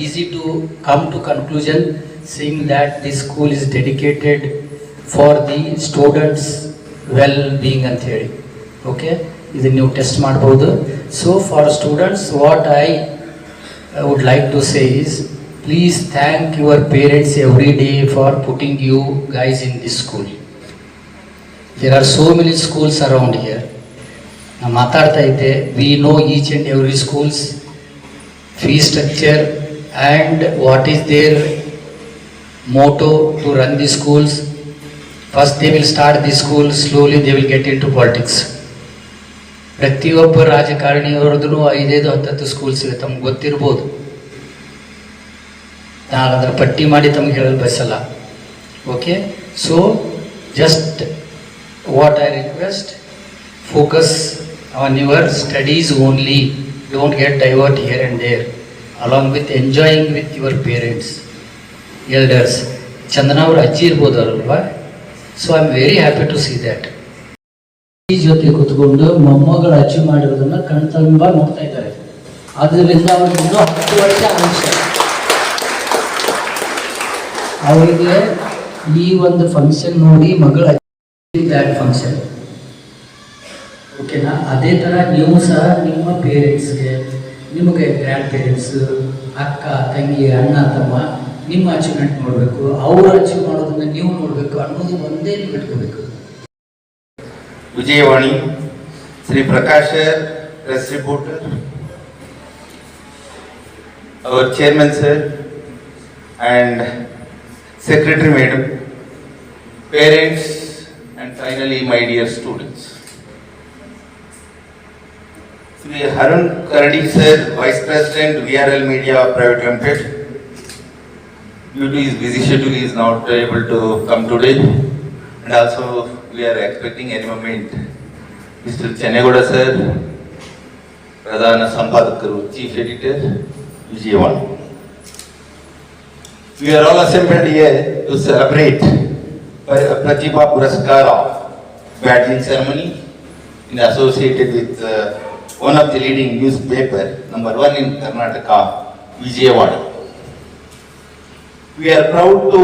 Easy to come to conclusion seeing that this school is dedicated for the students well-being ಅಂತ ಹೇಳಿ. Okay, ಇದು ನೀವು test ಮಾಡಬಹುದು. So for students what I would like to say is please thank your parents every day for putting you guys in this school. There are so many schools around here. ನಾನು ಮಾತಾಡ್ತಾ ಇದ್ದೆ, we know each and every schools fee structure and what is their motto to run the schools. First they will start the school, slowly they will get into politics. ಪ್ರತಿಯೊಬ್ಬ ರಾಜಕಾರಣಿಯವರದ್ದು 5-10 schools ಇವೆ, ತಮ್ಗೆ ಗೊತ್ತಿರ್ಬೋದು. ನಾನು ಅದರ ಪಟ್ಟಿ ಮಾಡಿ ತಮ್ಗೆ ಹೇಳಲು ಬಯಸಲ್ಲ. Okay, so just what I request, focus on your studies only. Don't get divert here and there, along with enjoying with your parents, elders. Chandana ಅವರು ಅಜ್ಜಿ ಇರ್ಬೋದು ಅಲ್ವಾ? So I am very happy to see that. ಈ ಜೊತೆ ಕೂತ್ಕೊಂಡು ಮೊಮ್ಮಗಳು ಅಜ್ಜಿ ಮಾಡಿರೋದನ್ನ ಕಣ್ತಂಬ ನೋಡ್ತಾ ಇದ್ದಾರೆ. ಆದ್ದರಿಂದ ಅವ್ರಿಗೆ ಇನ್ನೂ 10 ವರ್ಷ ಆಯುಷ್ಯ. ಅವರಿಗೆ ಈ ಒಂದು ಫಂಕ್ಷನ್ ನೋಡಿ ಮಗಳ ಅಜ್ಜಿ ದ್ಯಾಟ್ ಫಂಕ್ಷನ್. ಓಕೆನಾ? ಅದೇ ಥರ ನೀವು ಸಹ ನಿಮ್ಮ ಪೇರೆಂಟ್ಸ್ಗೆ, ನಿಮಗೆ ಗ್ರ್ಯಾಂಡ್ ಪೇರೆಂಟ್ಸ್, ಅಕ್ಕ ತಂಗಿ, ಅಣ್ಣ ತಮ್ಮ, ನಿಮ್ಮ ಅಚೀವ್ಮೆಂಟ್ ನೋಡಬೇಕು, ಅವರು ಅಚೀವ್ ಮಾಡೋದನ್ನ ನೀವು ನೋಡಬೇಕು ಅನ್ನೋದು ಒಂದೇ ನೀವು ಇಟ್ಕೋಬೇಕು. Vijayavani Shri Prakash press reporter, our chairman sir and secretary madam, parents and finally my dear students. Sri Harun Karadi sir, Vice President VRL Media Private Limited, due to his busy schedule he is not able to come today, and also we are expecting any moment Mr. Chenegoda sir, Pradhana Sampadakaru, Chief Editor, Vijayawani. We are all assembled here to celebrate Pratibha Puraskara badging ceremony in associated with one of the leading newspaper, number 1 in Karnataka, Vijayawani. We are proud to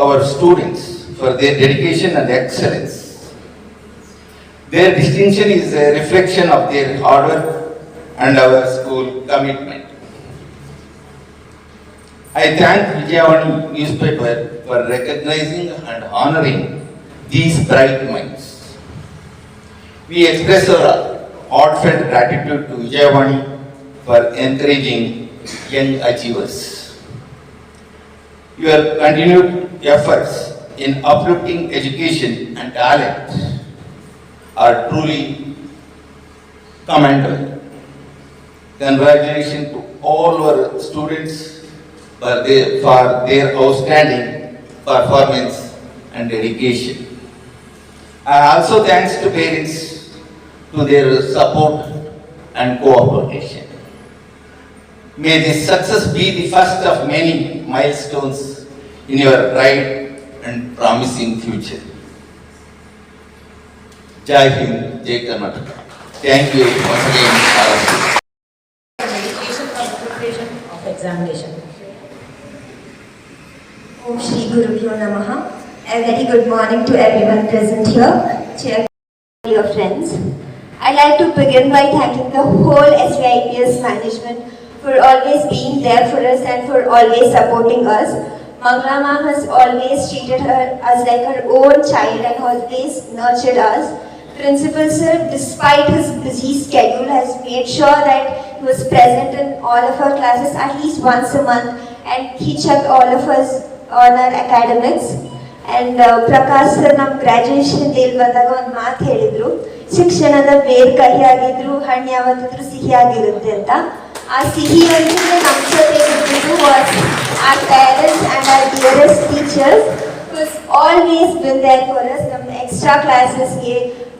our students for their dedication and excellence. Their distinction is a reflection of their hard work and our school commitment. I thank Vijayawani newspaper for recognizing and honoring these bright minds. We express our heartfelt gratitude to Vijayawani for encouraging young achievers. Your continued efforts in uplifting education and talent are truly commendable. Congratulations to all our students for their outstanding performance and dedication. Also thanks to parents to their support and cooperation. May this success be the first of many milestones in your bright and promising future. Jai Hind, Jai Karnataka. Thank you once again. Dedication for preparation of examination. Om Shri Guru Pyo Namaha. A very good morning to everyone present here, chair, your friends. I'd like to begin by thanking the whole SVIPS management for always being there for us and for always supporting us. Mangala ma'am has always treated us like her own child and always nurtured us. Principal sir, despite his busy schedule, has made sure that he was present in all of our classes at least once a month, and he checked all of us on our academics. And Prakash sir ನಮ್ಮ graduation Dale ಬಂದಾಗ ಒಂದು ಮಾತು ಹೇಳಿದ್ರು, ಶಿಕ್ಷಣದ ಬೇರ್ ಕಹಿಯಾಗಿದ್ರು ಹಣ್ಣು ಯಾವತ್ತಿದ್ರು ಸಿಹಿಯಾಗಿರುತ್ತೆ ಅಂತ. ಆ ಸಿಹಿ ಅಂದ್ರೆ ನಮ್ಮ ಜೊತೆ ಇದ್ದಿದ್ದು was our parents and our dearest teachers who has always been there for us. ನಮ್ಮ ಎಕ್ಸ್ಟ್ರಾ ಕ್ಲಾಸಸ್ಗೆ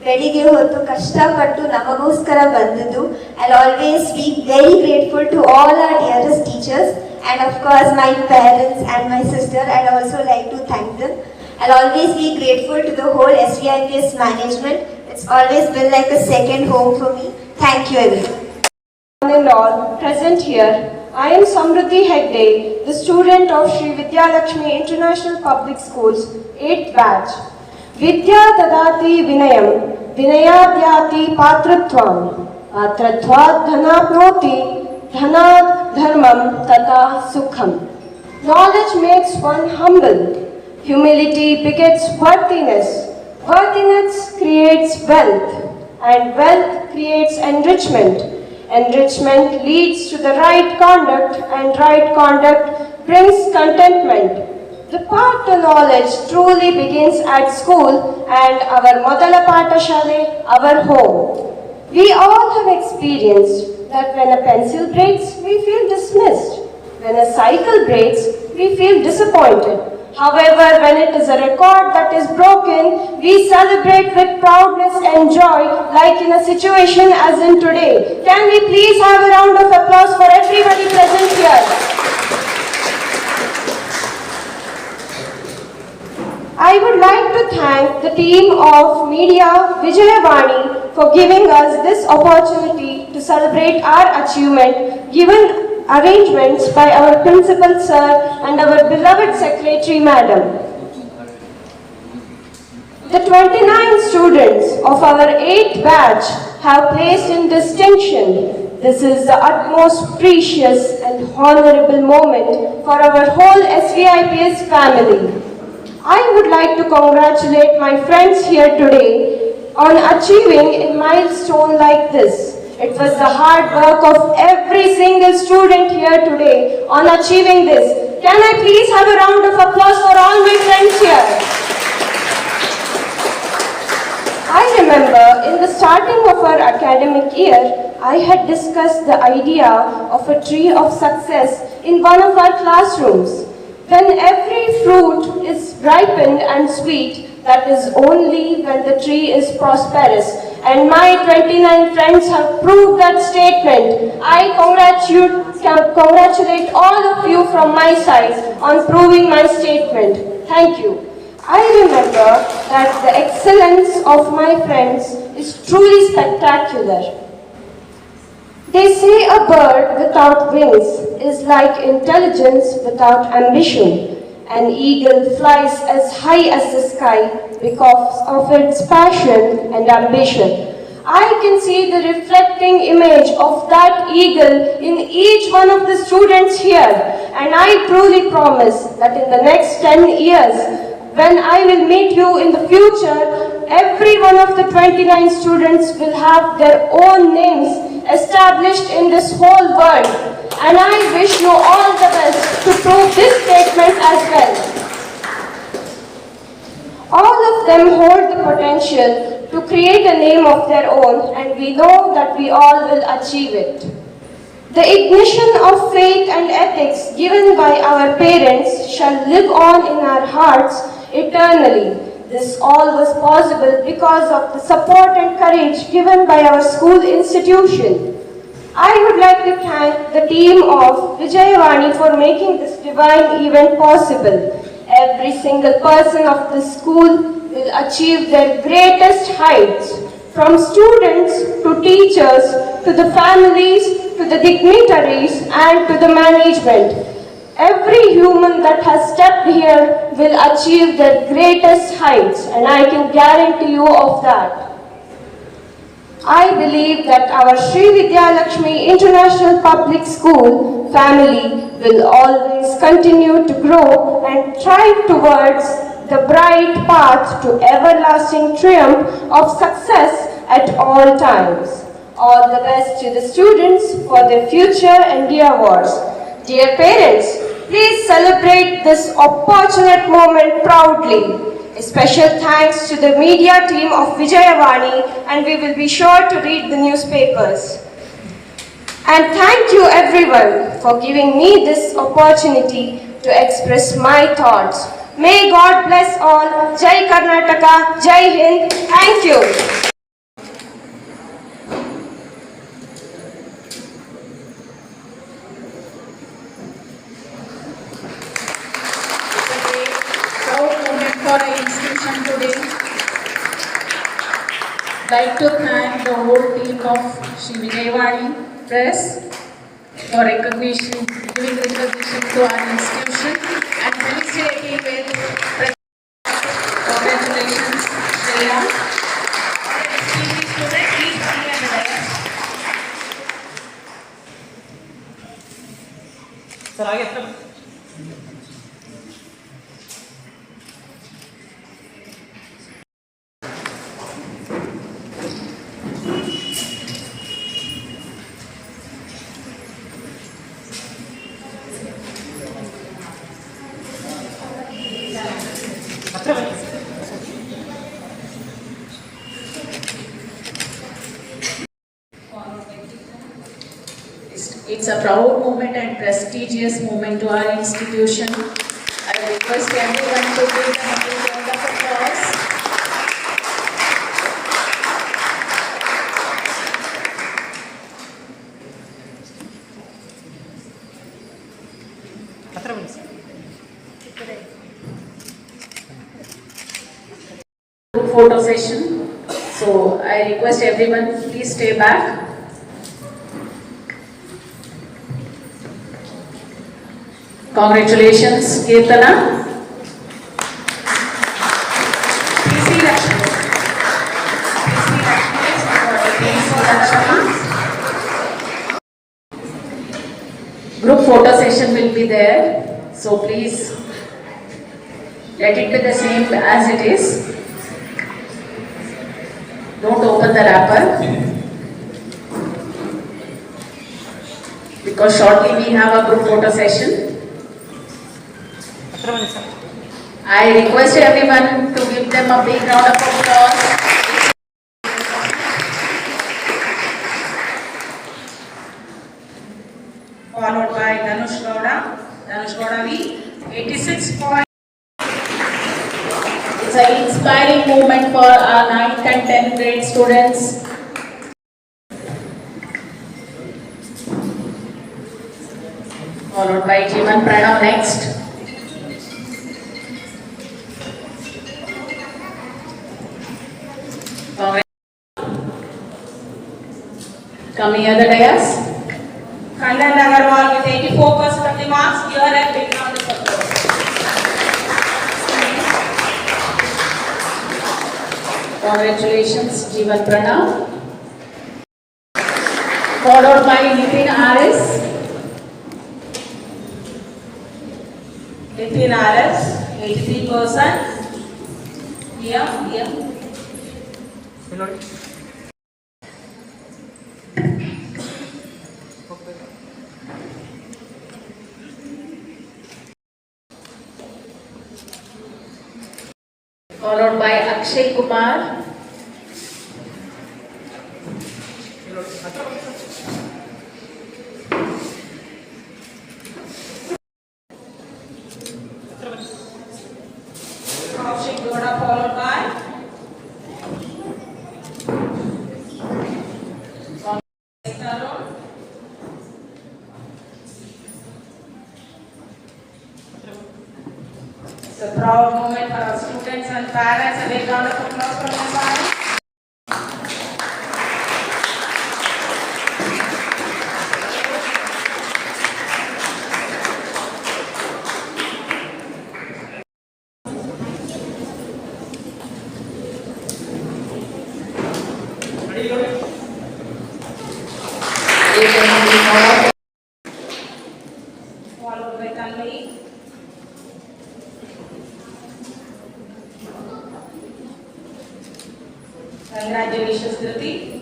ಬೆಳಿಗ್ಗೆ ಹೊತ್ತು ಕಷ್ಟಪಟ್ಟು ನಮಗೋಸ್ಕರ ಬಂದಿದ್ದು. I'll always be very grateful to all our dearest teachers and of course my parents and my sister. I'd also like to thank them. I'll always be grateful to the whole SVIPS management. It's always been like a second home for me. Thank you everyone. And all present here, I am Samruddhi Hegde, the student of Sri Vidyalakshmi International Public Schools, 8th batch. Vidya dadati vinayam, vinayadyati patratvam, patratvad dhanapnoti, dhanad dharmam tata sukham. Knowledge makes one humble, humility begets worthiness, worthiness creates wealth, and wealth creates enrichment. Enrichment leads to the right conduct, and right conduct brings contentment. The path to knowledge truly begins at school and our Modala Patashale, our home. We all have experienced that when a pencil breaks, we feel dismissed. When a cycle breaks, we feel disappointed. However, when it is a record that is broken, we celebrate with proudness and joy, like in a situation as in today. Can we please have a round of applause for everybody present here? I would like to thank the team of Media Vijayavani for giving us this opportunity to celebrate our achievement, given arrangements by our principal sir and our beloved secretary madam. The 29 students of our 8th batch have placed in distinction. This is the utmost precious and honorable moment for our whole SVIPS family. I would like to congratulate my friends here today on achieving a milestone like this. It was the hard work of every single student here today on achieving this. Can I please have a round of applause for all my friends here? I remember in the starting of our academic year, I had discussed the idea of a tree of success in one of our classrooms. When every fruit is ripened and sweet, that is only when the tree is prosperous. And my 29 friends have proved that statement. I congratulate all of you from my side on proving my statement. Thank you. I remember that the excellence of my friends is truly spectacular. They say a bird without wings is like intelligence without ambition. An eagle flies as high as the sky because of its passion and ambition. I can see the reflecting image of that eagle in each one of the students here, and I truly promise that in the next 10 years, when I will meet you in the future, every one of the 29 students will have their own names established in this whole world. And I wish you all the best to prove this statement as well. All of them hold the potential to create a name of their own, and we know that we all will achieve it. The ignition of faith and ethics given by our parents shall live on in our hearts eternally. This all was possible because of the support and courage given by our school institution. I would like to thank the team of Vijayavani for making this divine event possible. Every single person of the school will achieve their greatest heights, from students to teachers to the families to the dignitaries and to the management. Every human that has stepped here will achieve their greatest heights, and I can guarantee you of that. I believe that our Sri Vidyalakshmi International Public School family will always continue to grow and thrive towards the bright path to everlasting triumph of success at all times. All the best to the students for their future endeavors. Dear parents, please celebrate this opportune moment proudly. A special thanks to the media team of Vijayavani, and we will be sure to read the newspapers. And thank you everyone for giving me this opportunity to express my thoughts. May God bless all. Jai Karnataka, Jai Hind. Thank you. For our institution today, like to thank the whole team of Sri Vijayavani Press for recognition, giving recognition to our institution and felicitating with congratulations, Shreya. Student, please come and dais. Sir आगे तरफ It's a proud moment and prestigious moment to our institution. I request everyone to give them a big round of applause. ಹತ್ರ ಬನ್ನಿ sir Group photo session. So I request everyone, please stay back. Congratulations, Kirtana. PC Lakshmi. PC Lakshmi. Group photo session will be there. So please let it be the same as it is. Don't open the wrapper. Because shortly we have a group photo session. ಹತ್ರ ಬನ್ನಿ sir I request everyone to give them a big round of applause. Followed by Danush Gowda. Danush Gowda V, 86 points. It's an inspiring moment for our 9th and 10th grade students. Followed by Jeevan Pranav next. Come here the dais. Kandan Agarwal with 84% of the marks. Here and big round of applause. Congratulations, Jeevan Pranav. Followed by Nitin RS. Nitin RS, 83%. Here. ಇಲ್ಲಿ ನೋಡಿ Followed by Akshay Kumar. Kaushik Gowda followed by Tarun. It's a proud moment for our students and parents. A big round of applause from your side. Followed by Tanvi. Congratulations, Dhruti.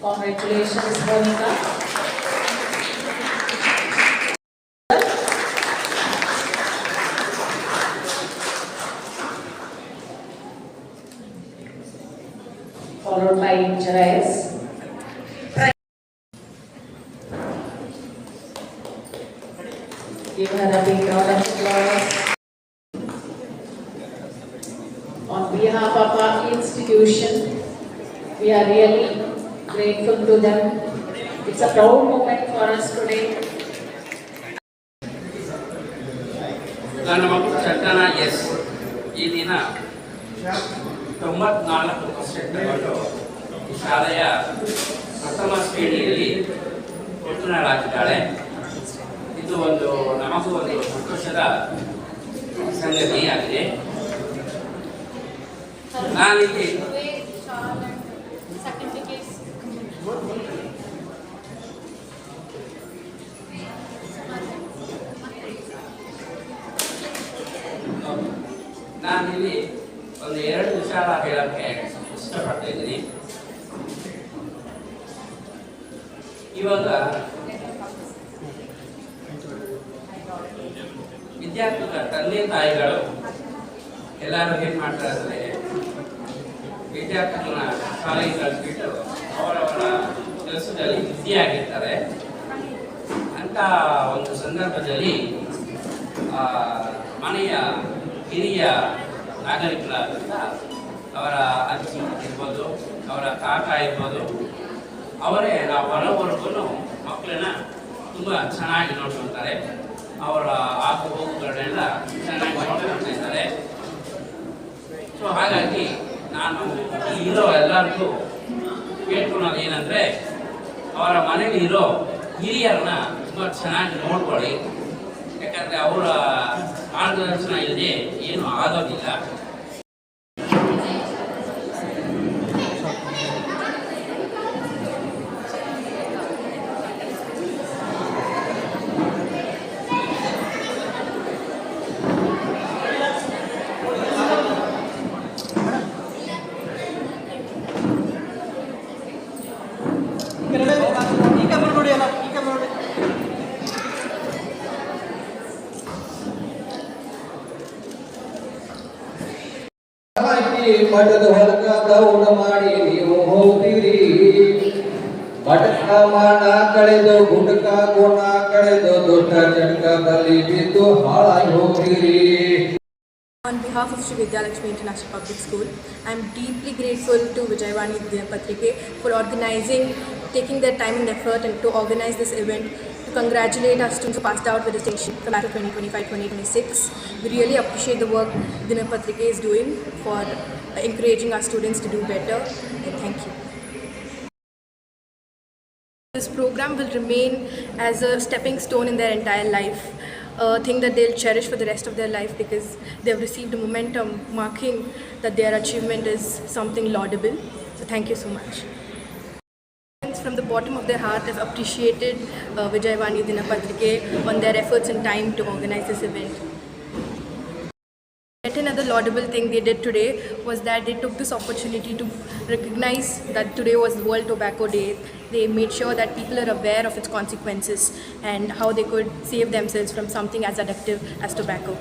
Congratulations, Monica. Followed by Jarais. Give her a big round of applause. On behalf of our institution, we are really grateful to them. It's a proud moment for us today. ನನ್ನ ಮಗು ಚಂದನ S ಈ ದಿನ 94% ತಗೊಂಡು ಈ ಶಾಲೆಯ ಪ್ರಥಮ ಶ್ರೇಣಿಯಲ್ಲಿ ಉತ್ತೀರ್ಣರಾಗಿದ್ದಾಳೆ. ಇದು ಒಂದು ನಮಗೂ ಒಂದು ಸಂತೋಷದ ಸಂಗತಿಯಾಗಿದೆ. ನಾನಿಲ್ಲಿ ಒಂದು 2 ವಿಚಾರ ಹೇಳಕ್ಕೆ ಇಷ್ಟಪಡ್ತಾ ಇದ್ದೀನಿ. ಇವಾಗ ವಿದ್ಯಾರ್ಥಿಗಳ ತಂದೆ ತಾಯಿಗಳು ಎಲ್ಲರೂ ಏನ್ ಮಾಡ್ತಾ ಇದ್ದಾರೆ, ವಿದ್ಯಾರ್ಥಿಗಳನ್ನ ಶಾಲೆಗೆ ಕಳಿಸ್ಬಿಟ್ಟು ಅವರವರ ಕೆಲಸದಲ್ಲಿ ಬ್ಯುಸಿಯಾಗಿರ್ತಾರೆ. ಅಂತ ಒಂದು ಸಂದರ್ಭದಲ್ಲಿ ಮನೆಯ ಹಿರಿಯ ನಾಗರಿಕರಾದಂಥ ಅವರ ಅಜ್ಜಿ ಇರ್ಬೋದು, ಅವರ ಕಾಕ ಇರ್ಬೋದು, ಅವರೇ ನಾವು ಹೊರವರೆಗೂ ಮಕ್ಕಳನ್ನ ತುಂಬ ಚೆನ್ನಾಗಿ ನೋಡ್ಕೊಳ್ತಾರೆ. ಅವರ ಆಗು ಹೋಗುಗಳನ್ನೆಲ್ಲ ಚೆನ್ನಾಗಿ ನೋಡ್ಕೊಳ್ತಾ ಇದ್ದಾರೆ. ಸೊ ಹಾಗಾಗಿ ನಾನು ಇರೋ ಎಲ್ಲರಿಗೂ ಕೇಳ್ಕೊಳೋದು ಏನಂದರೆ, ಅವರ ಮನೇಲಿ ಇರೋ ಹಿರಿಯರನ್ನ ತುಂಬ ಚೆನ್ನಾಗಿ ನೋಡ್ಕೊಳ್ಳಿ. ಯಾಕಂದರೆ ಅವರ ಮಾರ್ಗದರ್ಶನ ಇಲ್ಲದೆ ಏನು ಆಗೋದಿಲ್ಲ. ಮಠದ ಹೊಲಕ ದೌಡ ಮಾಡಿ ನೀವು ಹೋಗ್ತೀರಿ. ಮಠಕ ಮಾನ ಕಳೆದು ಗುಂಡಕ ಗುಣ ಕಳೆದು ದುಷ್ಟ ಚಟಕ ಬಲಿ ಬಿದ್ದು ಹಾಳಾಗಿ ಹೋಗ್ತೀರಿ. On behalf of Sri Vidya Lakshmi International Public School, I am deeply grateful to Vijayavani Dinapatrike for taking their time and effort and to organize this event, to congratulate our students who passed out with distinction for Matter 2025-2026. We really appreciate the work Dinapatrike is doing for encouraging our students to do better, and thank you. This program will remain as a stepping stone in their entire life. A thing that they'll cherish for the rest of their life, because they've received a momentum marking that their achievement is something laudable. So thank you so much. From the bottom of their heart, have appreciated Vijayavani Dinapatrike on their efforts and time to organize this event. Yet another laudable thing they did today was that they took this opportunity to recognize that today was World Tobacco Day. They made sure that people are aware of its consequences and how they could save themselves from something as addictive as tobacco.